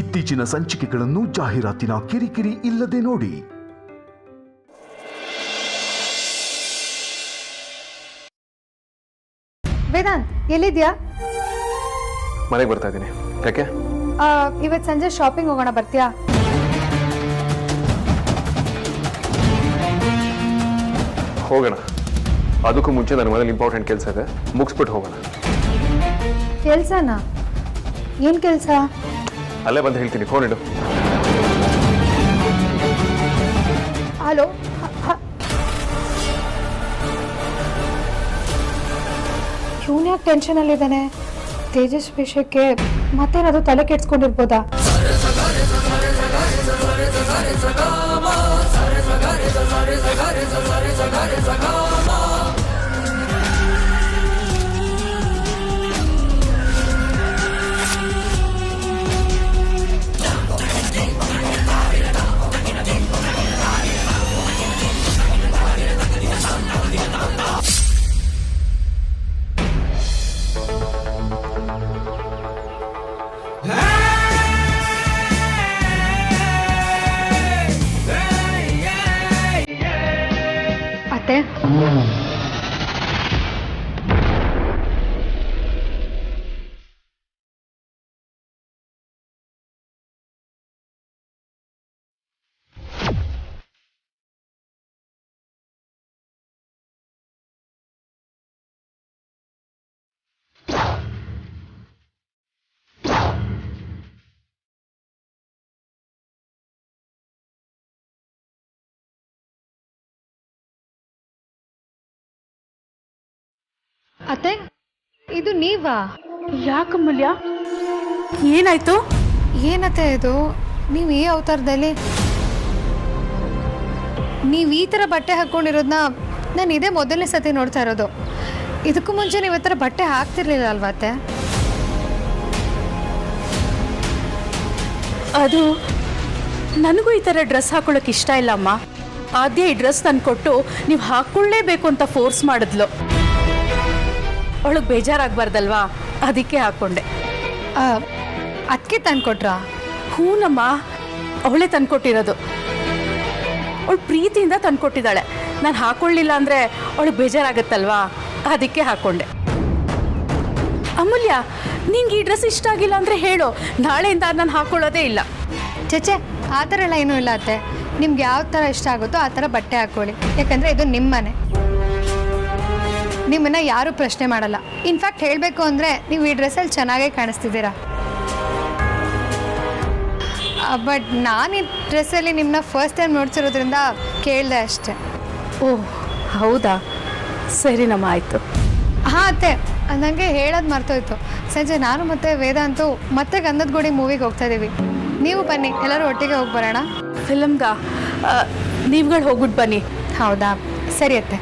ಇತ್ತೀಚಿನ ಸಂಚಿಕೆಗಳನ್ನು ಜಾಹೀರಾತಿನ ಕಿರಿಕಿರಿ ಇಲ್ಲದೆ ನೋಡಿ. ವೇದಾಂತ್, ಎಲ್ಲಿದ್ಯಾ? ಮನೆಗೆ ಬರ್ತಾ ಇದ್ದೀನಿ. ಯಾಕೆ? ಇವತ್ತು ಸಂಜೆ ಶಾಪಿಂಗ್ ಹೋಗೋಣ, ಬರ್ತೀಯಾ? ಹೋಗೋಣ. ಅದಕ್ಕೂ ಮುಂಚೆ ನನ್ನ ಮನೇಲಿ ಇಂಪಾರ್ಟೆಂಟ್ ಕೆಲಸ ಇದೆ, ಮುಗಿಸ್ಬಿಟ್ಟು ಹೋಗೋಣ. ಕೆಲ್ಸನಾ? ಏನ್ ಕೆಲ್ಸ? ಅಲ್ಲೇ ಬಂದು ಹೇಳ್ತೀನಿ, ಫೋನ್ ಇಡು. ಹಲೋ, ಇವನ್ ಯಾಕೆ ಟೆನ್ಷನ್ ಅಲ್ಲಿದ್ದಾನೆ? ತೇಜಸ್ ವಿಷಯಕ್ಕೆ ಮತ್ತೇನಾದ್ರು ತಲೆ ಕೆಡ್ಸ್ಕೊಂಡಿರ್ಬೋದಾ? ಅತ್ತೆ, ಅತ್ತೆ, ಇದು ನೀವಾ? ಯಾಕಮ್ಮಲ್ಯ, ಏನಾಯ್ತು? ಏನತ್ತೆ ಇದು? ನೀವು ಈ ಅವತಾರದಲ್ಲಿ ನೀವು ಈ ಥರ ಬಟ್ಟೆ ಹಾಕ್ಕೊಂಡಿರೋದನ್ನ ನಾನು ಇದೇ ಮೊದಲನೇ ಸತಿ ನೋಡ್ತಾ ಇರೋದು. ಇದಕ್ಕೂ ಮುಂಚೆ ನೀವು ಈ ಥರ ಬಟ್ಟೆ ಹಾಕ್ತಿರ್ಲಿಲ್ಲ ಅಲ್ವಾ ಅತ್ತೆ? ಅದು ನನಗೂ ಈ ಥರ ಡ್ರೆಸ್ ಹಾಕೊಳ್ಳೋಕೆ ಇಷ್ಟ ಇಲ್ಲ ಅಮ್ಮ. ಆದ್ಯ ಈ ಡ್ರೆಸ್ ತಂದ್ಕೊಟ್ಟು ನೀವು ಹಾಕ್ಕೊಳ್ಳೇಬೇಕು ಅಂತ ಫೋರ್ಸ್ ಮಾಡಿದ್ಲು. ಅವಳಿಗೆ ಬೇಜಾರಾಗಬಾರ್ದಲ್ವಾ, ಅದಕ್ಕೆ ಹಾಕ್ಕೊಂಡೆ. ಅದಕ್ಕೆ ತಂದ್ಕೊಟ್ರಾ? ಹೂನಮ್ಮ, ಅವಳೇ ತಂದ್ಕೊಟ್ಟಿರೋದು. ಅವಳು ಪ್ರೀತಿಯಿಂದ ತಂದ್ಕೊಟ್ಟಿದ್ದಾಳೆ. ನಾನು ಹಾಕ್ಕೊಳ್ಳಿಲ್ಲ ಅಂದರೆ ಅವಳಿಗೆ ಬೇಜಾರಾಗತ್ತಲ್ವಾ, ಅದಕ್ಕೆ ಹಾಕ್ಕೊಂಡೆ. ಅಮೂಲ್ಯ, ನಿಂಗೆ ಈ ಡ್ರೆಸ್ ಇಷ್ಟ ಆಗಿಲ್ಲ ಅಂದರೆ ಹೇಳು, ನಾಳೆಯಿಂದ ನಾನು ಹಾಕ್ಕೊಳ್ಳೋದೇ ಇಲ್ಲ. ಚೇಚೆ, ಆ ಥರ ಎಲ್ಲ ಏನೂ ಇಲ್ಲ ಅತ್ತೆ. ನಿಮ್ಗೆ ಯಾವ ಥರ ಇಷ್ಟ ಆಗುತ್ತೋ ಆ ಥರ ಬಟ್ಟೆ ಹಾಕ್ಕೊಳ್ಳಿ. ಯಾಕಂದರೆ ಇದು ನಿಮ್ಮ ಮನೆ, ನಿಮ್ಮನ್ನು ಯಾರೂ ಪ್ರಶ್ನೆ ಮಾಡಲ್ಲ. ಇನ್ಫ್ಯಾಕ್ಟ್ ಹೇಳಬೇಕು ಅಂದರೆ ನೀವು ಈ ಡ್ರೆಸ್ಸಲ್ಲಿ ಚೆನ್ನಾಗೇ ಕಾಣಿಸ್ತಿದ್ದೀರಾ. ಬಟ್ ನಾನು ಈ ಡ್ರೆಸ್ಸಲ್ಲಿ ನಿಮ್ಮನ್ನ ಫಸ್ಟ್ ಟೈಮ್ ನೋಡ್ತಿರೋದ್ರಿಂದ ಕೇಳಿದೆ ಅಷ್ಟೆ. ಓಹ್ ಹೌದಾ, ಸರಿನಮ್ಮ, ಆಯಿತು. ಹಾಂ ಅತ್ತೆ, ನನಗೆ ಹೇಳೋದು ಮರ್ತೋಯ್ತು. ಸಂಜೆ ನಾನು ಮತ್ತು ವೇದಾಂತು ಮತ್ತೆ ಗಂಧದ ಗುಡಿ ಮೂವಿಗೆ ಹೋಗ್ತಾ ಇದ್ದೀವಿ. ನೀವು ಬನ್ನಿ, ಎಲ್ಲರೂ ಒಟ್ಟಿಗೆ ಹೋಗಿ ಬರೋಣ. ಫಿಲಮ್ಗ ನೀವುಗಳು ಹೋಗ್ಬಿಟ್ಟು ಬನ್ನಿ. ಹೌದಾ, ಸರಿ ಅತ್ತೆ.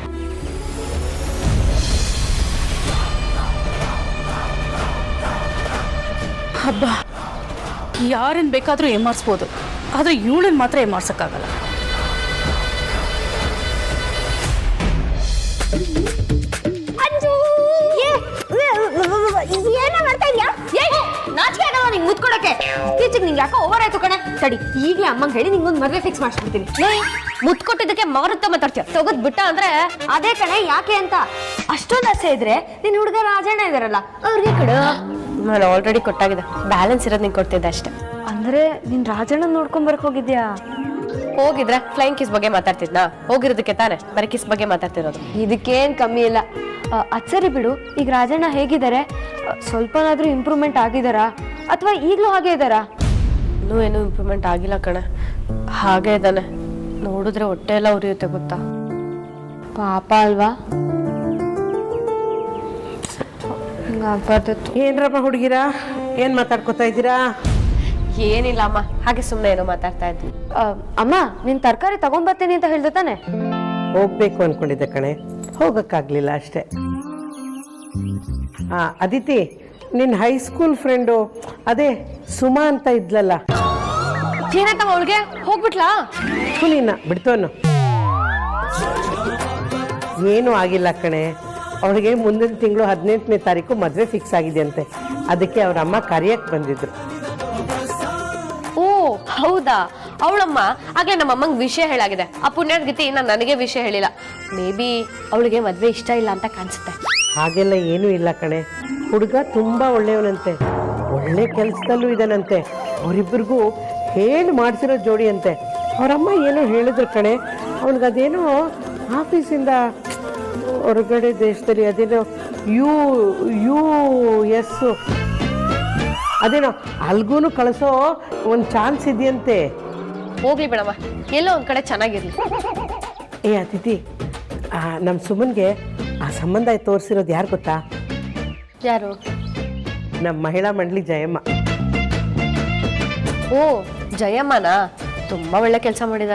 ಹಬ್ಬ, ಯಾರನ್ನು ಬೇಕಾದರೂ ಏಮಾರಿಸ್ಬೋದು, ಆದರೆ ಇವಳನ್ನು ಮಾತ್ರ ಏಮಾರ್ಸೋಕ್ಕಾಗಲ್ಲ. ಏನ ಮಾಡ್ತಾ ಇದೀಯಾ? ನಾಚಿಕೆ ಆಗಲ್ಲ ನಿಂಗೆ ಮುತ್ಕೊಡಕ್ಕೆ? ಇತ್ತೀಚೆಗೆ ನಿಂಗೆ ಯಾಕೋ ಓವರ್ ಆಯ್ತು ಕಣೆ. ತಡಿ, ಈಗಲೇ ಅಮ್ಮಂಗೆ ಹೇಳಿ ನಿಂಗೊಂದು ಮದುವೆ ಫಿಕ್ಸ್ ಮಾಡಿಸ್ಬಿಡ್ತೀನಿ. ಮುತ್ಕೊಟ್ಟಿದ್ದಕ್ಕೆ ಮಾರುತ್ತ ಮಾತಾಡ್ತೀಯ, ತೆಗೆದ್ ಬಿಟ್ಟ ಅಂದ್ರೆ ಅದೇ ಕಣೆ. ಯಾಕೆ ಅಂತ ಅಷ್ಟೊಂದು ಆಸೆ ಇದ್ರೆ ನಿನ್ ಹುಡುಗ ರಾಜಣ್ಣ ಇದಾರಲ್ಲ, ಅವ್ರಿಗೆ ಕೊಡು. ನಾನು ಆಲ್ರೆಡಿ ಕೊಟ್ಟಾಗಿದೆ, ಬ್ಯಾಲೆನ್ಸ್ ಇರೋದು ನಿಂಗೆ ಕೊಡ್ತಿದ್ದೆ ಅಷ್ಟೇ. ಅಂದ್ರೆ ನೀನ್ ರಾಜಣ್ಣ ನೋಡ್ಕೊಂಡ್ ಬರಕ್ ಹೋಗಿದ್ಯಾ? ಹೋಗಿದ್ರೆ ಫ್ಲೈಂಗ್ ಕಿಸ್ ಬಗ್ಗೆ ಮಾತಾಡ್ತಿದ್ನಾ? ಹೋಗಿರೋದಕ್ಕೆ ತಾನೆ ಬರೀ ಕಿಸ್ ಬಗ್ಗೆ ಮಾತಾಡ್ತಿರೋದು. ಇದಕ್ಕೇನ್ ಕಮ್ಮಿ ಇಲ್ಲ. ಅದ್ ಸರಿ ಬಿಡು, ಈಗ ರಾಜಣ್ಣ ಹೇಗಿದ್ದಾರೆ? ಸ್ವಲ್ಪನಾದ್ರೂ ಇಂಪ್ರೂವ್ಮೆಂಟ್ ಆಗಿದಾರಾ ಅಥವಾ ಈಗಲೂ ಹಾಗೆ ಇದ್ದಾರಾ? ಇನ್ನೂ ಏನೂ ಇಂಪ್ರೂವ್ಮೆಂಟ್ ಆಗಿಲ್ಲ ಕಣೆ, ಹಾಗೆ ಇದ್ದಾನೆ. ನೋಡಿದ್ರೆ ಹೊಟ್ಟೆ ಎಲ್ಲ ಉರಿಯುತ್ತೆ ಗೊತ್ತಾ. ಪಾಪ ಅಲ್ವಾ? ಹಿಂಗಾಗ್ಬಾರ್ದಿತ್ತು. ಏನ್ರಪ್ಪ ಹುಡುಗಿರ, ಏನ್ ಮಾತಾಡ್ಕೊತಾ ಇದ್ದೀರಾ? ಏನಿಲ್ಲ ಅಮ್ಮ, ಹಾಗೆ ಸುಮ್ಮನೆ ಏನೋ ಮಾತಾಡ್ತಾ ಇದ್ವಿ. ಅಮ್ಮ, ನೀನ್ ತರಕಾರಿ ತಗೊಂಡ್ಬರ್ತೀನಿ ಅಂತ ಹೇಳ್ದೆ ತಾನೆ? ಹೋಗ್ಬೇಕು ಅನ್ಕೊಂಡಿದ್ದೆ ಕಣೆ, ಹೋಗಕ್ಕಾಗ್ಲಿಲ್ಲ ಅಷ್ಟೇ. ಅದಿತಿ, ನಿನ್ ಹೈಸ್ಕೂಲ್ ಫ್ರೆಂಡು ಅದೇ ಸುಮಾ ಅಂತ ಇದ್ಲಲ್ಲ, ಏನಾಯ್ತಮ್ಮ ಅವಳಿಗೆ? ಹೋಗ್ಬಿಟ್ಲಾ? ನಿನ್ನ ಬಿಡ್ತೋನು. ಏನೂ ಆಗಿಲ್ಲ ಕಣೆ, ಅವಳಿಗೆ ಮುಂದಿನ ತಿಂಗಳು 18ನೇ ತಾರೀಕು ಮದುವೆ ಫಿಕ್ಸ್ ಆಗಿದೆ ಅಂತೆ. ಅದಕ್ಕೆ ಅವ್ರ ಅಮ್ಮ ಕರೆಯಕ್ಕೆ ಬಂದಿದ್ರು. ಹೌದಾ? ಅವಳಮ್ಮ ಆಗ್ಲೇ ನಮ್ಮ ಅಮ್ಮಂಗೆ ವಿಷಯ ಹೇಳಾಗಿದೆ. ಆ ಪುಣ್ಯಾದ್ಗತಿ ನಾನು ನನಗೆ ವಿಷಯ ಹೇಳಿಲ್ಲ. ಮೇ ಬಿ ಅವಳಿಗೆ ಮದ್ವೆ ಇಷ್ಟ ಇಲ್ಲ ಅಂತ ಕಾಣಿಸುತ್ತೆ. ಹಾಗೆಲ್ಲ ಏನೂ ಇಲ್ಲ ಕಣೆ. ಹುಡುಗ ತುಂಬ ಒಳ್ಳೆಯವನಂತೆ, ಒಳ್ಳೆ ಕೆಲಸದಲ್ಲೂ ಇದ್ದಾನಂತೆ. ಅವರಿಬ್ಬರಿಗೂ ಹೇಳಿ ಮಾಡಿಸಿರೋ ಜೋಡಿ ಅಂತೆ. ಅವರಮ್ಮ ಏನೋ ಹೇಳಿದ್ರು ಕಣೆ, ಅವನಿಗದೇನೋ ಆಫೀಸಿಂದ ಹೊರಗಡೆ ದೇಶದಲ್ಲಿ ಅದೇನೋ US ಅದೇನೋ ಅಲ್ಗೂ ಕಳಿಸೋ ಒಂದು ಚಾನ್ಸ್ ಇದೆಯಂತೆ. ಹೋಗ್ಲಿ ಬಿಡಮ್ಮ, ಎಲ್ಲೋ ಒಂದ್ ಕಡೆ ಚೆನ್ನಾಗಿರ್ಲಿ. ಏ ಅತಿಥಿ, ನಮ್ಮ ಸುಮನ್ಗೆ ಆ ಸಂಬಂಧ ತೋರಿಸಿರೋದು ಯಾರು ಗೊತ್ತಾ? ಯಾರು? ನಮ್ಮ ಮಹಿಳಾ ಮಂಡಳಿ ಜಯಮ್ಮ. ಓ, ಜಯಮ್ಮನ ತುಂಬಾ ಒಳ್ಳೆ ಕೆಲಸ ಮಾಡಿದ.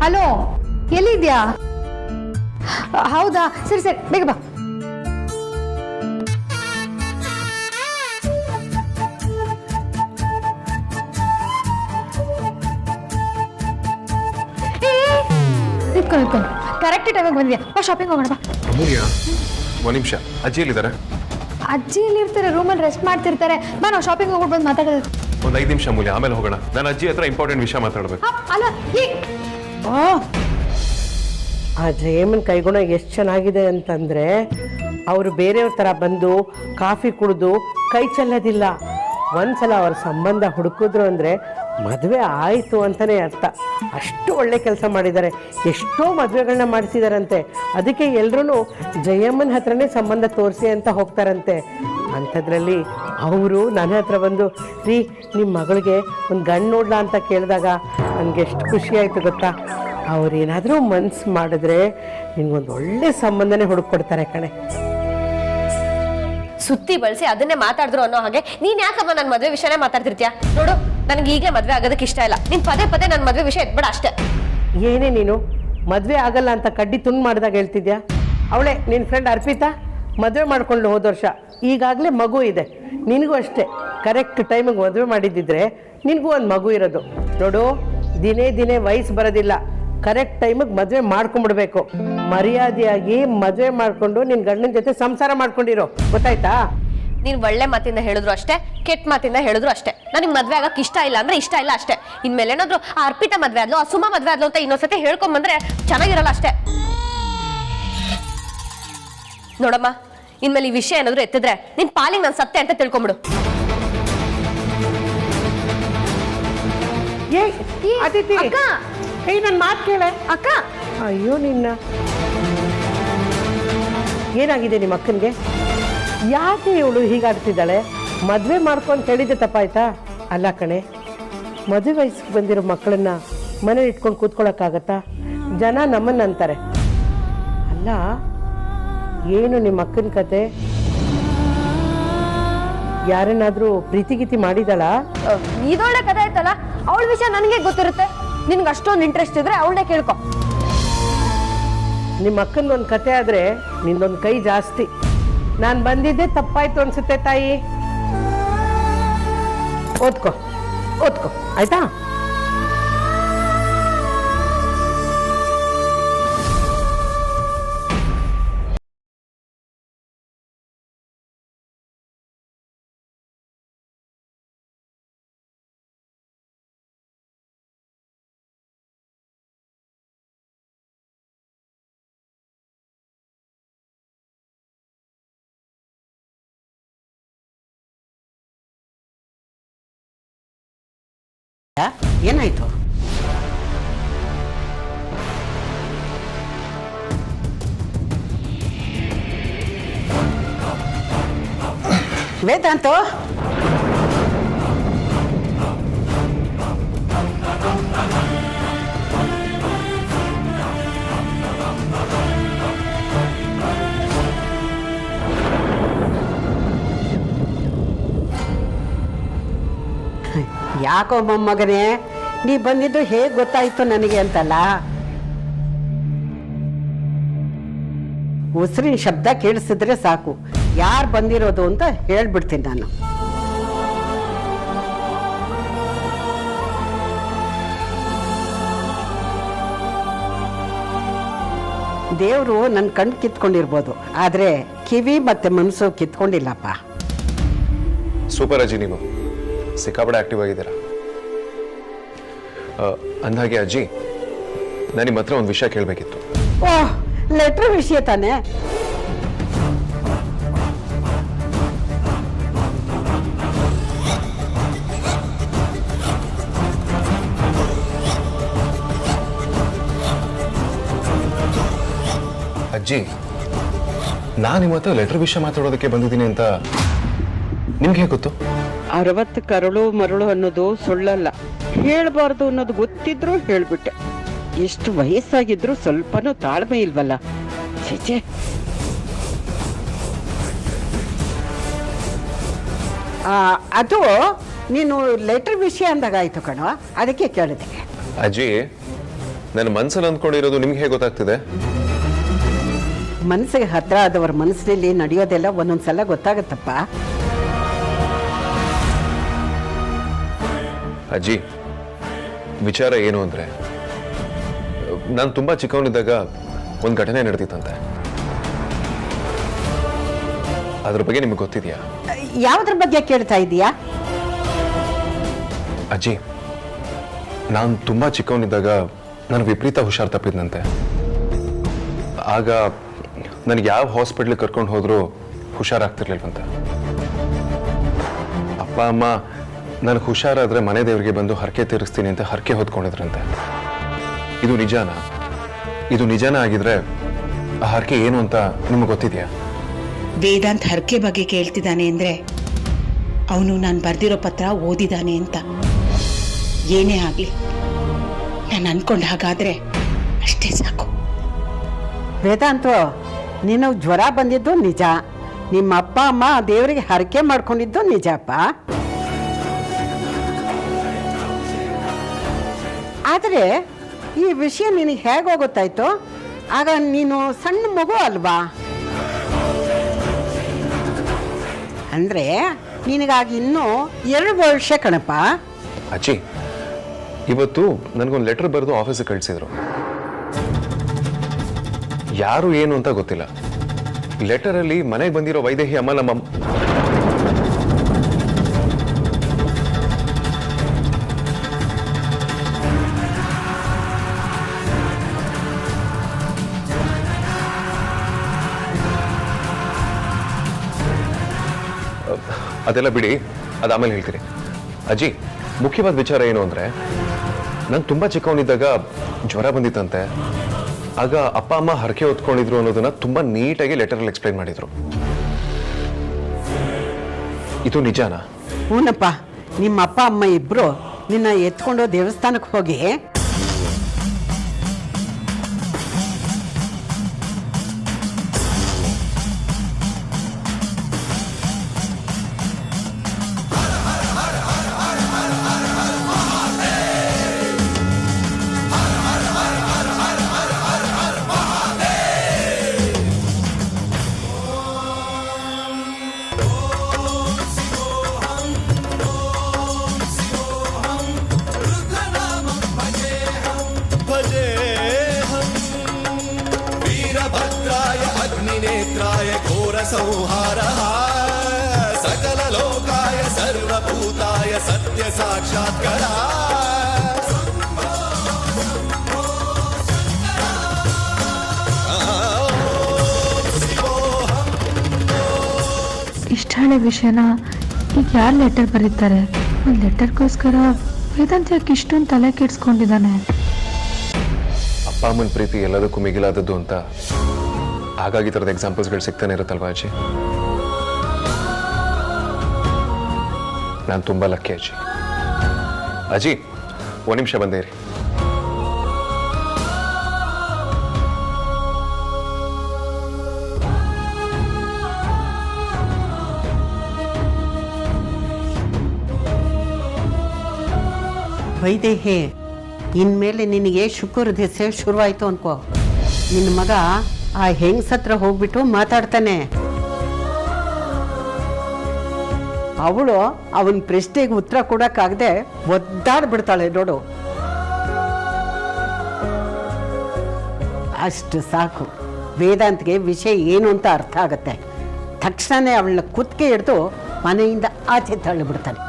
ಹಲೋ, ಎಲ್ಲಿದ್ಯಾ? ಹೌದಾ, ಸರಿ ಸರಿ, ಬೇಗ ಬಾ. ನಿಂತ್ಕೊಂಡು ಕರೆಕ್ಟ್ ಟೈಮಿಗೆ ಬಂದಿದ್ಯಾ? ಬಾ, ಶಾಪಿಂಗ್ ಹೋಗೋಣ ಬಾ. ಅಮೂಲ್ಯ, ಒಂದು ನಿಮಿಷ. ಅಜ್ಜಿ ಎಲ್ಲಿದ್ದಾರೆ? ಅಜ್ಜಿ ಎಲ್ಲಿರ್ತಾರೆ? ರೂಮಲ್ಲಿ ರೆಸ್ಟ್ ಮಾಡ್ತಿರ್ತಾರೆ. ಬಾ, ನಾವು ಶಾಪಿಂಗ್ ಹೋಗ್ಬಿಟ್ಟು ಬಂದು ಮಾತಾಡೋದು. ಒಂದು 5 ನಿಮಿಷ ಅಮೂಲ್ಯ, ಆಮೇಲೆ ಹೋಗೋಣ. ನಾನು ಅಜ್ಜಿ ಹತ್ರ ಇಂಪಾರ್ಟೆಂಟ್ ವಿಷಯ ಮಾತಾಡಬೇಕು. ಅಲ್ಲ, ಆ ಜಯಮ್ಮನ ಕೈಗುಣ ಎಷ್ಟು ಚೆನ್ನಾಗಿದೆ ಅಂತಂದರೆ, ಅವರು ಬೇರೆಯವ್ರ ಥರ ಬಂದು ಕಾಫಿ ಕುಡಿದು ಕೈ ಚೆಲ್ಲೋದಿಲ್ಲ. ಒಂದ್ಸಲ ಅವ್ರ ಸಂಬಂಧ ಹುಡುಕಿದ್ರು ಅಂದರೆ ಮದುವೆ ಆಯಿತು ಅಂತಲೇ ಅರ್ಥ. ಅಷ್ಟು ಒಳ್ಳೆ ಕೆಲಸ ಮಾಡಿದ್ದಾರೆ. ಎಷ್ಟೋ ಮದುವೆಗಳನ್ನ ಮಾಡಿಸಿದಾರಂತೆ. ಅದಕ್ಕೆ ಎಲ್ಲರೂ ಜಯಮ್ಮನ ಹತ್ರನೇ ಸಂಬಂಧ ತೋರಿಸಿ ಅಂತ ಹೋಗ್ತಾರಂತೆ. ಅಂಥದ್ರಲ್ಲಿ ಅವರು ನನ್ನ ಹತ್ರ ಬಂದು, ರೀ ನಿಮ್ಮ ಮಗಳಿಗೆ ಒಂದು ಗಂಡು ನೋಡ್ಲಾ ಅಂತ ಕೇಳಿದಾಗ ನನಗೆ ಎಷ್ಟು ಖುಷಿ ಆಯಿತು ಗೊತ್ತಾ. ಅವ್ರೇನಾದರೂ ಮನ್ಸು ಮಾಡಿದ್ರೆ ನಿನ್ಗೊಂದು ಒಳ್ಳೆ ಸಂಬಂಧನೇ ಹುಡುಕೊಡ್ತಾರೆ ಕಣೆ. ಸುತ್ತಿ ಬಳಸಿ ಅದನ್ನೇ ಮಾತಾಡಿದ್ರು ಅನ್ನೋ ಹಾಗೆ ನೀನ್ ಯಾಕಮ್ಮ ನನ್ನ ಮದ್ವೆ ವಿಷಯನೇ ಮಾತಾಡ್ತಿರ್ತೀಯ? ನೋಡು, ನನಗೆ ಈಗಲೇ ಮದ್ವೆ ಆಗೋದಕ್ಕೆ ಇಷ್ಟ ಇಲ್ಲ. ನೀನ್ ಪದೇ ಪದೇ ನನ್ನ ಮದ್ವೆ ವಿಷಯ ಎತ್ಬೇಡ ಅಷ್ಟೇ. ಏನೇ ನೀನು ಮದುವೆ ಆಗಲ್ಲ ಅಂತ ಕಡ್ಡಿ ತುಂಡು ಮಾಡಿದಾಗ ಹೇಳ್ತಿದ್ಯಾ? ಅವಳೇ ನಿನ್ನ ಫ್ರೆಂಡ್ ಅರ್ಪಿತಾ ಮದುವೆ ಮಾಡ್ಕೊಂಡು ಹೋದ ವರ್ಷ. ಈಗಾಗಲೇ ಮಗು ಇದೆ. ನಿನಗೂ ಅಷ್ಟೇ, ಕರೆಕ್ಟ್ ಟೈಮಿಗೆ ಮದುವೆ ಮಾಡಿದ್ದಿದ್ರೆ ನಿನಗೂ ಒಂದು ಮಗು ಇರೋದು. ನೋಡು, ದಿನೇ ದಿನೇ ವಯಸ್ಸು ಬರೋದಿಲ್ಲ. ಕರೆಕ್ಟ್ ಟೈಮಿಗೆ ಮದುವೆ ಮಾಡ್ಕೊಂಡ್ಬಿಡ್ಬೇಕು. ಮರ್ಯಾದೆಯಾಗಿ ಮದುವೆ ಮಾಡಿಕೊಂಡು ನಿನ್ನ ಗಂಡನ ಜೊತೆ ಸಂಸಾರ ಮಾಡ್ಕೊಂಡಿರೋ, ಗೊತ್ತಾಯ್ತಾ? ನೀನ್ ಒಳ್ಳೆ ಮಾತಿಂದ ಹೇಳಿದ್ರು ಅಷ್ಟೇ, ಕೆಟ್ಟ ಮಾತಿಂದ ಹೇಳಿದ್ರು ಅಷ್ಟೇ. ನನಗೆ ಮದ್ವೆ ಆಗಕ್ಕೆ ಇಷ್ಟ ಇಲ್ಲ ಅಂದ್ರೆ ಇಷ್ಟ ಇಲ್ಲ ಅಷ್ಟೇ. ಇನ್ಮೇಲೆ ಏನಾದ್ರು ಆ ಅರ್ಪಿತಾ ಮದ್ವೆ ಆದ್ಲು, ಆ ಸುಮಾ ಮದ್ವೆ ಆದ್ಲು ಅಂತ ಇನ್ನೊಂದ್ಸತಿ ಹೇಳ್ಕೊಂಬಂದ್ರೆ ಚೆನ್ನಾಗಿರಲ್ಲ ಅಷ್ಟೇ. ನೋಡಮ್ಮ, ಇನ್ಮೇಲೆ ಈ ವಿಷಯ ಏನಾದ್ರು ಎತ್ತಿದ್ರೆ ನಿನ್ ಪಾಲಿಗೆ ನಾನು ಸತ್ತೆ ಅಂತ ತಿಳ್ಕೊಂಬಿಡು. ಅದಿತಿ, ನನ್ನ ಮಾತು ಕೇಳೆ ಅಕ್ಕ. ಅಯ್ಯೋ ನಿನ್ನ, ಏನಾಗಿದೆ ನಿಮ್ಮ ಅಕ್ಕನಿಗೆ? ಯಾಕೆ ಇವಳು ಹೀಗಾಡ್ತಿದ್ದಾಳೆ? ಮದುವೆ ಮಾಡ್ಕೊಂಡು ಹೇಳಿದ್ದೆ ತಪ್ಪಾಯ್ತಾ? ಅಲ್ಲ ಕಣೆ, ಮದುವೆ ವಯಸ್ಸಿಗೆ ಬಂದಿರೋ ಮಕ್ಕಳನ್ನ ಮನೇಲಿ ಇಟ್ಕೊಂಡು ಕೂತ್ಕೊಳ್ಳೋಕ್ಕಾಗತ್ತಾ? ಜನ ನಮ್ಮನ್ನ ಅಂತಾರೆ. ಅಲ್ಲ, ಏನು ನಿಮ್ಮ ಅಕ್ಕನ ಕತೆ? ಯಾರನ್ನಾದ್ರೂ ಪ್ರೀತಿ ಮಾಡಿದಾಳ? ಇದೊಳ್ಳೆ ಕಥೆ ಆಯ್ತಲ್ಲ, ಅವಳ ವಿಷಯ ನನಗೆ ಗೊತ್ತಿರುತ್ತೆ. ನಿನ್ಗೆ ಅಷ್ಟೊಂದು ಇಂಟ್ರೆಸ್ಟ್ ಇದ್ರೆ ಅವಳನ್ನೇ ಕೇಳ್ಕೊ. ನಿಮ್ಮ ಅಕ್ಕನೊಂದು ಕತೆ ಆದ್ರೆ ನಿಂದೊಂದು ಕೈ ಜಾಸ್ತಿ. ನಾನು ಬಂದಿದ್ದೆ ತಪ್ಪಾಯ್ತು ಅನ್ಸುತ್ತೆ ತಾಯಿ. ಓದ್ಕೊ ಆಯ್ತಾ? ಏನಾಯ್ತು? ವೇದಾಂತ, ಯಾಕೋ ಮೊಮ್ಮಗನೇ, ನೀ ಬಂದಿದ್ದು ಹೇಗೆ ಗೊತ್ತಾಯ್ತು ನನಗೆ ಅಂತಲ್ಲ. ಉಸಿರಿನ ಶಬ್ದ ಕೇಳಿಸಿದ್ರೆ ಸಾಕು, ಯಾರು ಬಂದಿರೋದು ಅಂತ ಹೇಳ್ಬಿಡ್ತೀನಿ ನಾನು. ದೇವರು ನನ್ನ ಕಣ್ಣು ಕಿತ್ಕೊಂಡಿರ್ಬೋದು, ಆದರೆ ಕಿವಿ ಮತ್ತೆ ಮನಸ್ಸು ಕಿತ್ಕೊಂಡಿಲ್ಲಪ್ಪ. ಸೂಪರ್ ಅಜ್ಜಿ, ನೀವು ಸಿಕ್ಕಾಪಟ್ಟೆ ಆಕ್ಟಿವ್ ಆಗಿದ್ದೀರಾ. ಅಂದಾಗೆ ಅಜ್ಜಿ, ನಾನು ನಿಮ್ಮ ಹತ್ರ ಒಂದು ವಿಷಯ ಕೇಳಬೇಕಿತ್ತು. ಓಹ್, ಲೆಟ್ರ್ ವಿಷಯ ತಾನೇ? ಅಜ್ಜಿ, ನಾನು ನಿಮ್ಮ ಹತ್ರ ಲೆಟರ್ ವಿಷಯ ಮಾತಾಡೋದಕ್ಕೆ ಬಂದಿದ್ದೀನಿ ಅಂತ ನಿಮ್ಗೆ ಹೇಗೆ ಗೊತ್ತು? 60 ಕರಳು ಮರಳು ಅನ್ನೋದು ಸುಳ್ಳಲ್ಲ. ಹೇಳ್ಬಾರ್ದು ಅನ್ನೋದು ಗೊತ್ತಿದ್ರು ಹೇಳ್ಬಿಟ್ಟೆ. ಎಷ್ಟು ವಯಸ್ಸಾಗಿದ್ರು ಸ್ವಲ್ಪನೂ ತಾಳ್ಮೆ ಇಲ್ವಲ್ಲ. ಛೇ, ಅದು ನೀನು ಲೆಟರ್ ವಿಷಯ ಅಂದಾಗಾಯ್ತು ಕಣೋ, ಅದಕ್ಕೆ ಕೇಳಿದೆ. ಅಜ್ಜಿ, ನನ್ನ ಮನಸ್ಸಲ್ಲಿ ಅಂದ್ಕೊಂಡಿರೋದು ನಿಮ್ಗೆ ಹೇಗೆ ಗೊತ್ತಾಗ್ತಿದೆ? ಮನಸ್ಸಿಗೆ ಹತ್ರ ಆದವರ ಮನಸ್ಸಿನಲ್ಲಿ ನಡೆಯೋದೆಲ್ಲ ಒಂದೊಂದ್ಸಲ ಗೊತ್ತಾಗತ್ತಪ್ಪ. ಅಜ್ಜಿ, ವಿಚಾರ ಏನು ಅಂದ್ರೆ, ನಾನು ತುಂಬಾ ಚಿಕ್ಕವನಿದ್ದಾಗ ಒಂದು ಘಟನೆ ನಡೆದಿತ್ತಂತೆ. ಅದ್ರ ಬಗ್ಗೆ ನಿಮ್ಗೆ ಗೊತ್ತಿದೆಯಾ? ಯಾವುದ್ರ ಬಗ್ಗೆ ಕೇಳ್ತಾ ಇದೀಯಾ? ಅಜ್ಜಿ, ನಾನು ತುಂಬಾ ಚಿಕ್ಕವನಿದ್ದಾಗ ನಾನು ವಿಪರೀತ ಹುಷಾರು ತಪ್ಪಿದ್ನಂತೆ. ಆಗ ನನಗೆ ಯಾವ ಹಾಸ್ಪಿಟ್ಲಿಗೆ ಕರ್ಕೊಂಡು ಹೋದ್ರು ಹುಷಾರಾಗ್ತಿರ್ಲಿಲ್ವಂತೆ. ಅಪ್ಪ ಅಮ್ಮ ನನಗೆ ಹುಷಾರಾದ್ರೆ ಮನೆ ದೇವರಿಗೆ ಬಂದು ಹರಕೆ ತೀರಿಸ್ತೀನಿ ಅಂತ ಹರಕೆ ಹೊತ್ಕೊಂಡಿದ್ರಂತೆ. ಇದು ನಿಜಾನ ಆಗಿದ್ರೆ ಆ ಹರಕೆ ಏನು ಅಂತ ನಿಮ್ಗೆ ಗೊತ್ತಿದೆಯಾ? ವೇದಾಂತ್ ಹರಕೆ ಬಗ್ಗೆ ಕೇಳ್ತಿದ್ದಾನೆ ಅಂದ್ರೆ ಅವನು ನಾನು ಬರ್ದಿರೋ ಪತ್ರ ಓದಿದ್ದಾನೆ ಅಂತ. ಏನೇ ಆಗ್ಲಿ, ನಾನು ಅನ್ಕೊಂಡ ಹಾಗಾದ್ರೆ ಅಷ್ಟೇ ಸಾಕು. ವೇದಾಂತ, ನೀನು ಜ್ವರ ಬಂದಿದ್ದು ನಿಜ. ನಿಮ್ಮ ಅಪ್ಪ ಅಮ್ಮ ದೇವರಿಗೆ ಹರಕೆ ಮಾಡ್ಕೊಂಡಿದ್ದು ನಿಜಪ್ಪ. ಆದರೆ ಈ ವಿಷಯ ನಿನಗೆ ಹೇಗೆ ಗೊತ್ತಾಯ್ತು? ಆಗ ನೀನು ಸಣ್ಣ ಮಗು ಅಲ್ವಾ? ಅಂದ್ರೆ ನಿನಗಾಗಿ ಇನ್ನೂ 2 ವರ್ಷ ಕಣಪ್ಪ. ಅಜ್ಜಿ, ಇವತ್ತು ನನಗೊಂದು ಲೆಟರ್ ಬರೆದು ಆಫೀಸಿಗೆ ಕಳಿಸಿದ್ರು. ಯಾರು ಏನು ಅಂತ ಗೊತ್ತಿಲ್ಲ. ಲೆಟರಲ್ಲಿ ಮನೆಗೆ ಬಂದಿರೋ ವೈದೇಹಿ ಅಮ್ಮ ನಮ್ಮ ಅದೆಲ್ಲ ಬಿಡಿ, ಅದು ಆಮೇಲೆ ಹೇಳ್ತೀರಿ. ಅಜ್ಜಿ, ಮುಖ್ಯವಾದ ವಿಚಾರ ಏನು ಅಂದ್ರೆ, ನಾನು ತುಂಬಾ ಚಿಕ್ಕವನಿದ್ದಾಗ ಜ್ವರ ಬಂದಿತ್ತಂತೆ. ಆಗ ಅಪ್ಪ ಅಮ್ಮ ಹರಕೆ ಹೊತ್ಕೊಂಡಿದ್ರು ಅನ್ನೋದನ್ನ ತುಂಬಾ ನೀಟಾಗಿ ಲೆಟರಲ್ಲಿ ಎಕ್ಸ್ಪ್ಲೈನ್ ಮಾಡಿದ್ರು. ಇದು ನಿಜಾನಾ? ಹೂನಪ್ಪ, ನಿಮ್ಮ ಅಪ್ಪ ಅಮ್ಮ ಇಬ್ರು ನಿನ್ನ ಎತ್ಕೊಂಡು ದೇವಸ್ಥಾನಕ್ಕೆ ಹೋಗಿ संहारः सकललोकाय सर्वभूताय सत्य साक्षात्कारः ಇಷ್ಟ ಹಳೆ ವಿಷಯನ ಈಗ ಯಾರು ಲೆಟರ್ ಬರೀತಾರೆ? ಒಂದು ಲೆಟರ್ಗೋಸ್ಕರ ವೇದಾಂತ್ ಯಾಕೆ ಇಷ್ಟೊಂದು ತಲೆ ಕೆಡಿಸ್ಕೊಂಡಿದ್ದಾನೆ? ಅಪ್ಪ ಅಮ್ಮನ ಪ್ರೀತಿ ಎಲ್ಲದಕ್ಕೂ ಮಿಗಿಲಾದದ್ದು ಅಂತ ಹಾಗಾಗಿ ಥರದ ಎಕ್ಸಾಂಪಲ್ಸ್ಗಳು ಸಿಗ್ತಾನೆ ಇರುತ್ತಲ್ವಾ ಅಜ್ಜಿ? ನಾನು ತುಂಬಾ ಲಕ್ಕಿ ಅಜ್ಜಿ. ಅಜ್ಜಿ, 1 ನಿಮಿಷ ಬಂದೇ ಇರಿ. ವೈದೇಹಿ, ಇನ್ಮೇಲೆ ನಿನಗೆ ಶುಕ್ರ ದಿವಸ ಶುರುವಾಯಿತು ಅನ್ಕೋ. ನಿನ್ನ ಮಗ ಆ ಹೆಂಗಸತ್ರ ಹೋಗ್ಬಿಟ್ಟು ಮಾತಾಡ್ತಾನೆ. ಅವಳು ಅವನ ಪ್ರಶ್ನೆಗೆ ಉತ್ತರ ಕೊಡಕ್ಕಾಗದೆ ಒದ್ದಾಡ್ಬಿಡ್ತಾಳೆ ನೋಡು. ಅಷ್ಟು ಸಾಕು, ವೇದಾಂತ್ಗೆ ವಿಷಯ ಏನು ಅಂತ ಅರ್ಥ ಆಗತ್ತೆ. ತಕ್ಷಣನೇ ಅವಳನ್ನ ಕುತ್ತಿಗೆ ಹಿಡಿದು ಮನೆಯಿಂದ ಆಚೆ ತಳ್ಳಿಬಿಡ್ತಾನೆ.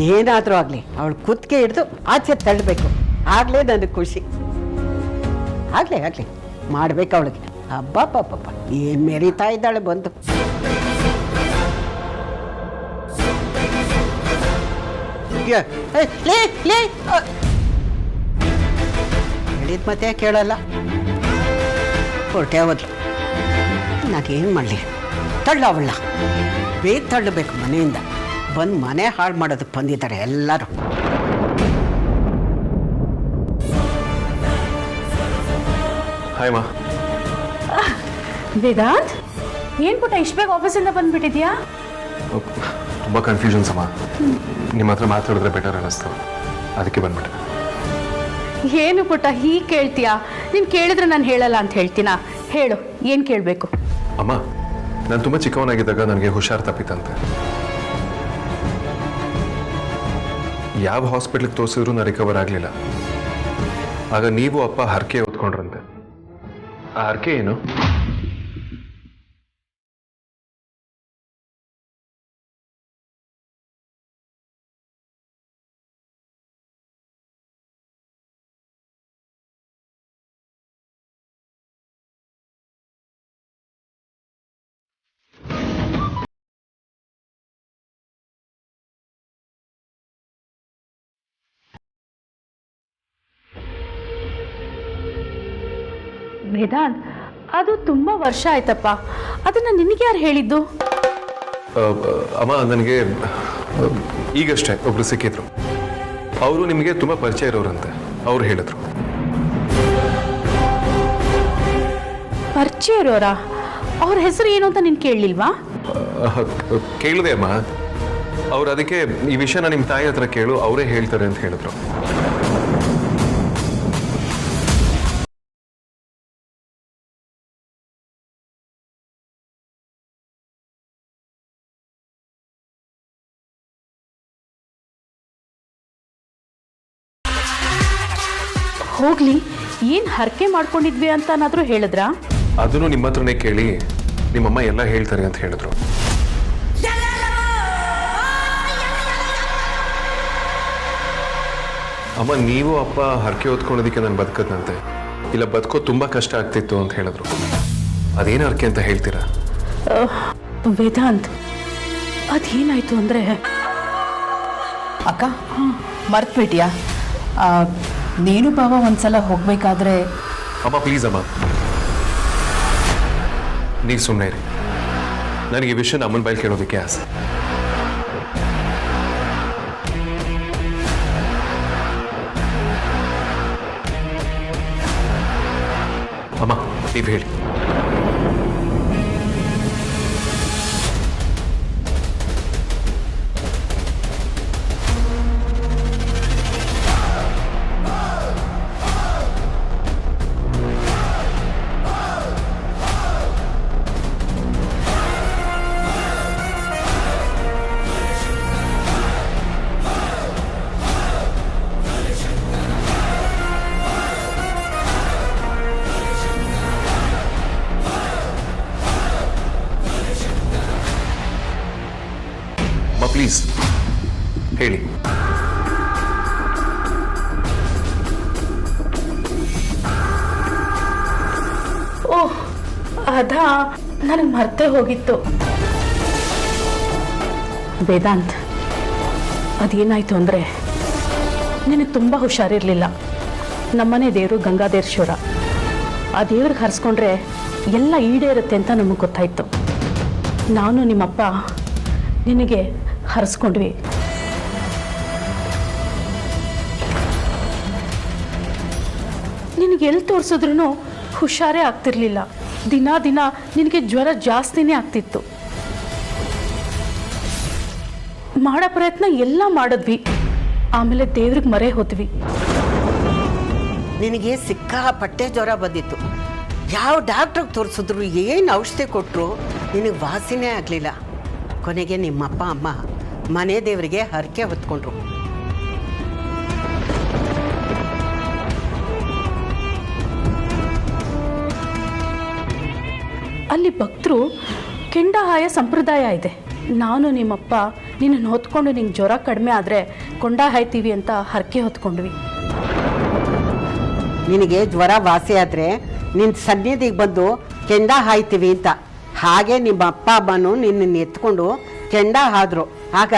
ಏನಾದರೂ ಆಗಲಿ ಅವಳು ಕುತ್ತಿಗೆ ಹಿಡಿದು ಆಚೆ ತಳ್ಳಬೇಕು, ಆಗಲೇ ನನಗೆ ಖುಷಿ. ಆಗಲಿ ಮಾಡ್ಬೇಕು ಅವಳಿಗೆ. ಹಬ್ಬ ಪಾಪ ಏನು ಮೆರಿತಾ ಇದ್ದಾಳೆ ಬಂದು. ಹೇಳಿದ ಮತ್ತೆ ಕೇಳಲ್ಲ, ಹೊರಟೆ ಹೋದ್ಲು. ನಾನೇನು ಮಾಡಲಿ, ತಳ್ಳ ಅವಳ ಬೇಗ ತಳ್ಳಬೇಕು ಮನೆಯಿಂದ. ಬಂದು ಮನೆ ಹಾಳು ಮಾಡೋದಕ್ಕೆ ಬಂದಿದ್ದಾರೆ ಎಲ್ಲರೂ. ಹಾಯ್ ಮಾ. ವೇದಾಂತ್, ಏನು ಪುಟ್ಟ ಇಷ್ಟು ಬೇಗ ಆಫೀಸಿಂದ ಬಂದುಬಿಟ್ಟಿದ್ಯಾ? ತುಂಬ ಕನ್ಫ್ಯೂಷನ್ಸ್ ಅಮ್ಮ. ನಿಮ್ಮ ಹತ್ರ ಮಾತಾಡಿದ್ರೆ ಬೆಟರ್ ಅನ್ನಿಸ್ತು, ಅದಕ್ಕೆ ಬಂದ್ಬಿಟ್ಟೆ. ಏನು ಪುಟ್ಟ ಹೀಗೆ ಕೇಳ್ತೀಯಾ? ನೀನು ಕೇಳಿದ್ರೆ ನಾನು ಹೇಳಲ್ಲ ಅಂತ ಹೇಳ್ತೀನಾ? ಹೇಳು, ಏನು ಕೇಳಬೇಕು? ಅಮ್ಮ, ನಾನು ತುಂಬ ಚಿಕ್ಕವನಾಗಿದ್ದಾಗ ನನಗೆ ಹುಷಾರು ತಪ್ಪಿತ್ತಂತೆ. ಯಾವ ಹಾಸ್ಪಿಟ್ಲಿಗೆ ತೋರಿಸಿದ್ರು ನಾನು ರಿಕವರ್ ಆಗಲಿಲ್ಲ. ಆಗ ನೀವು ಅಪ್ಪ ಹರಕೆ ಹೊತ್ಕೊಂಡ್ರಂತೆ. ಆ ಹರಕೆ ಏನು? ವೇದಾಂತ್, ಅದು ತುಂಬ ವರ್ಷ ಆಯ್ತಪ್ಪ. ಅದನ್ನು ನಿನಗೆ ಯಾರು ಹೇಳಿದ್ದು? ಅಮ್ಮ, ನನಗೆ ಈಗಷ್ಟೇ ಒಬ್ರು ಸಿಕ್ಕಿದ್ರು. ಅವರು ನಿಮಗೆ ತುಂಬ ಪರಿಚಯ ಇರೋರಂತೆ. ಅವ್ರು ಹೇಳಿದ್ರು. ಪರಿಚಯ ಇರೋರಾ? ಅವ್ರ ಹೆಸರು ಏನು ಅಂತ ನೀನು ಕೇಳಲಿಲ್ವಾ? ಕೇಳಿದೆ ಅಮ್ಮ. ಅವ್ರು ಅದಕ್ಕೆ ಈ ವಿಷಯನ ನಿಮ್ಮ ತಾಯಿ ಹತ್ರ ಕೇಳು, ಅವರೇ ಹೇಳ್ತಾರೆ ಅಂತ ಹೇಳಿದ್ರು. ಹೋಗ್ಲಿ, ಏನು ಹರಕೆ ಮಾಡ್ಕೊಂಡಿದ್ವಿ ಅಂತನಾದರೂ ಹೇಳಿದ್ರಾ? ಅದನ್ನು ನಿಮ್ಮ ಹತ್ರನೇ ಕೇಳಿ, ನಿಮ್ಮಮ್ಮ ಎಲ್ಲ ಹೇಳ್ತಾರೆ ಅಂತ ಹೇಳಿದ್ರು. ಅಮ್ಮ, ನೀವು ಅಪ್ಪ ಹರಕೆ ಹೊತ್ಕೊಳ್ಳೋದಕ್ಕೆ ನಾನು ಬದುಕದಂತೆ, ಇಲ್ಲ ಬದುಕೋ ತುಂಬ ಕಷ್ಟ ಆಗ್ತಿತ್ತು ಅಂತ ಹೇಳಿದ್ರು. ಅದೇನು ಹರಕೆ ಅಂತ ಹೇಳ್ತೀರಾ? ವೇದಾಂತ್, ಅದೇನಾಯ್ತು ಅಂದರೆ ಅಕ್ಕ, ಮರ್ತ್ಬಿಟ್ಯಾ? ನೀನು ಬಾವ ಒಂದ್ಸಲ ಹೋಗ್ಬೇಕಾದ್ರೆ. ಅಮ್ಮ ಪ್ಲೀಸ್ ಅಮ್ಮ, ನೀವು ಸುಮ್ಮನೆ ಇರಿ. ನನಗೆ ಈ ವಿಷಯನ ಅಮ್ಮನ ಬೈಲ್ ಕೇಳೋದಕ್ಕೆ ಆಸೆ. ಅಮ್ಮ, ನೀವು ಹೇಳಿ. ಪ್ಲೀಸ್ ಹೇಳಿ. ಓಹ್, ಅದಾ, ನನಗೆ ಮರ್ತೇ ಹೋಗಿತ್ತು. ವೇದಾಂತ್, ಅದೇನಾಯ್ತು ಅಂದರೆ ನಿನಗೆ ತುಂಬ ಹುಷಾರಿರಲಿಲ್ಲ. ನಮ್ಮನೆ ದೇವರು ಗಂಗಾಧರೇಶ್ವರ. ಆ ದೇವ್ರಿಗೆ ಹರಿಸ್ಕೊಂಡ್ರೆ ಎಲ್ಲ ಈಡೇರುತ್ತೆ ಅಂತ ನಮಗೆ ಗೊತ್ತಾಯಿತು. ನಾನು ನಿಮ್ಮಪ್ಪ ನಿನಗೆ ಹರಿಸ್ಕೊಂಡ್ವಿ. ನಿನಗೆ ಎಲ್ಲಿ ತೋರಿಸಿದ್ರೂ ಹುಷಾರೇ ಆಗ್ತಿರ್ಲಿಲ್ಲ. ದಿನ ದಿನ ನಿನಗೆ ಜ್ವರ ಜಾಸ್ತಿನೇ ಆಗ್ತಿತ್ತು. ಮಾಡೋ ಪ್ರಯತ್ನ ಎಲ್ಲ ಮಾಡಿದ್ವಿ, ಆಮೇಲೆ ದೇವ್ರಿಗೆ ಮರೆ ಹೋದ್ವಿ. ನಿನಗೆ ಸಿಕ್ಕಾಪಟ್ಟೆ ಜ್ವರ ಬಂದಿತ್ತು. ಯಾವ ಡಾಕ್ಟ್ರಿಗೆ ತೋರಿಸಿದ್ರು, ಏನು ಔಷಧಿ ಕೊಟ್ಟರು, ನಿನಗೆ ವಾಸಿನೇ ಆಗಲಿಲ್ಲ. ಕೊನೆಗೆ ನಿಮ್ಮಪ್ಪ ಅಮ್ಮ ಮನೆ ದೇವರಿಗೆ ಹರಕೆ ಹೊತ್ಕೊಂಡ್ರು. ಅಲ್ಲಿ ಭಕ್ತರು ಕೆಂಡಹಾಯ ಸಂಪ್ರದಾಯ ಇದೆ. ನಾನು ನಿಮ್ಮಪ್ಪ ನಿನ್ನ ಹೊತ್ಕೊಂಡು ನಿಂಗೆ ಜ್ವರ ಕಡಿಮೆ ಆದರೆ ಕೊಂಡ ಹಾಯ್ತೀವಿ ಅಂತ ಹರಕೆ ಹೊತ್ಕೊಂಡ್ವಿ. ನಿನಗೆ ಜ್ವರ ವಾಸಿ ಆದರೆ ನಿನ್ನ ಸನ್ನಿಧಿಗೆ ಬಂದು ಕೆಂಡ ಹಾಯ್ತೀವಿ ಅಂತ. ಹಾಗೆ ನಿಮ್ಮ ಅಪ್ಪ ಅಮ್ಮನೂ ನಿನ್ನನ್ನು ಎತ್ಕೊಂಡು ಕೆಂಡ ಹಾದ್ರು. ಆಗ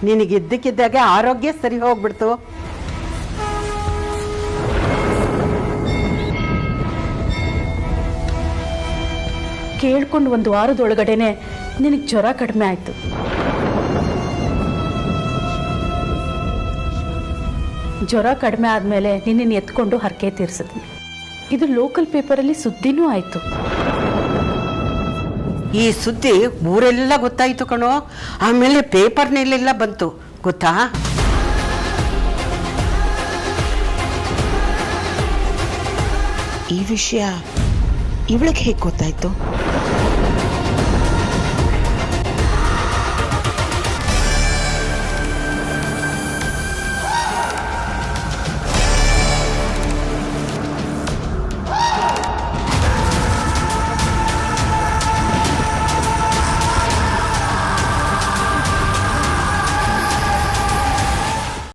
ನಿನಗಿದ್ದಕ್ಕಿದ್ದಾಗೆ ಆರೋಗ್ಯ ಸರಿ ಹೋಗ್ಬಿಡ್ತು. ಕೇಳ್ಕೊಂಡು 1 ವಾರದೊಳಗಡೆನೆ ನಿನಗೆ ಜ್ವರ ಕಡಿಮೆ ಆಯಿತು. ಜ್ವರ ಕಡಿಮೆ ಆದಮೇಲೆ ನಿನ್ನನ್ನು ಎತ್ಕೊಂಡು ಹರಕೆ ತೀರಿಸಿದ್ವಿ. ಇದು ಲೋಕಲ್ ಪೇಪರಲ್ಲಿ ಸುದ್ದಿನೂ ಆಯಿತು. ಈ ಸುದ್ದಿ ಊರೆಲ್ಲ ಗೊತ್ತಾಯಿತು ಕಣೋ. ಆಮೇಲೆ ಪೇಪರ್ನಲ್ಲೆಲ್ಲ ಬಂತು ಗೊತ್ತಾ. ಈ ವಿಷಯ ಇವಳಿಗೆ ಹೇಗೆ ಗೊತ್ತಾಯ್ತು?